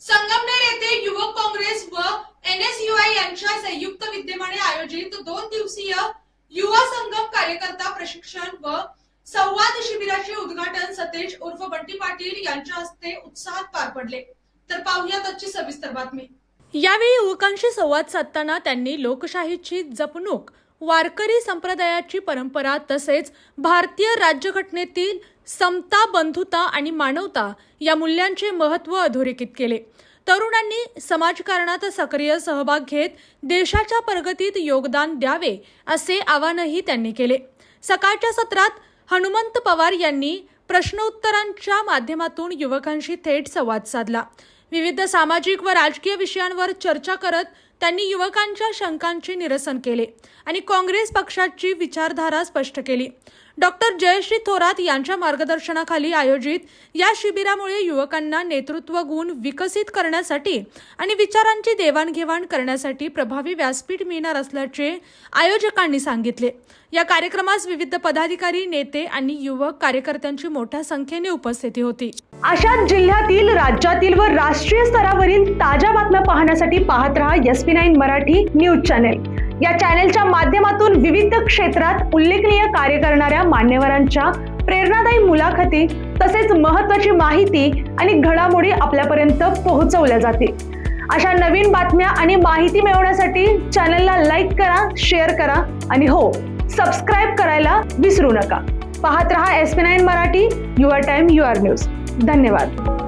संगमनेर येथे युवक काँग्रेस व NSUI यांच्या संयुक्त विद्यमाने आयोजित 2 दिवसीय युवा संगम कार्यकर्ता प्रशिक्षण व संवाद शिबिराचे उद्घाटन सतेज उर्फ बंटी पाटील यांच्या हस्ते उत्साहात पार पडले। तर पाहूयात आजची सविस्तर बातमी। यावेळी युवकांशी संवाद साधताना त्यांनी लोकशाहीची जपणूक, वारकरी संप्रदायाची परंपरा तसेच भारतीय राज्यघटनेतील समता, बंधुता आणि मानवता या मूल्यांचे महत्त्व अधोरेखित केले। तरुणांनी समाजकारणात सक्रिय सहभाग घेत देशाच्या प्रगतीत योगदान द्यावे असे आवाहनही त्यांनी केले। सकाळच्या सत्रात हनुमंत पवार यांनी प्रश्नोत्तरांच्या माध्यमातून युवकांशी थेट संवाद साधला। विविध सामाजिक व राजकीय विषयांवर चर्चा करत त्यांनी युवकांच्या शंकांचे निरसन केले आणि काँग्रेस पक्षाची विचारधारा स्पष्ट केली। डॉक्टर जयश्री थोरात यांच्या मार्गदर्शनाखाली आयोजित या शिबिरामुळे युवकांना नेतृत्व गुण विकसित करण्यासाठी आणि विचारांची देवाणघेवाण करण्यासाठी प्रभावी व्यासपीठ मिळणार असल्याचे आयोजकांनी सांगितले। या कार्यक्रमास विविध पदाधिकारी, नेते आणि युवक कार्यकर्त्यांची मोठ्या संख्येने उपस्थिती होती। अशाच जिल्ह्यातील, राज्यातील व राष्ट्रीय स्तरावरील ताज्या बातम्या पाहण्यासाठी पाहत रहा SP9 मराठी न्यूज चॅनेल। या चॅनेलच्या माध्यमातून विविध क्षेत्रात उल्लेखनीय कार्य करणाऱ्या मान्यवरांच्या प्रेरणादायी मुलाखती तसेच महत्त्वाची माहिती आणि घडामोडी आपल्यापर्यंत पोहोचवल्या जातील। अशा नवीन बातम्या आणि माहिती मिळवण्यासाठी चॅनेलला लाईक करा, शेअर करा आणि हो, सबस्क्राईब करायला विसरू नका। पाहत रहा SP9 Marathi, your time your news. धन्यवाद।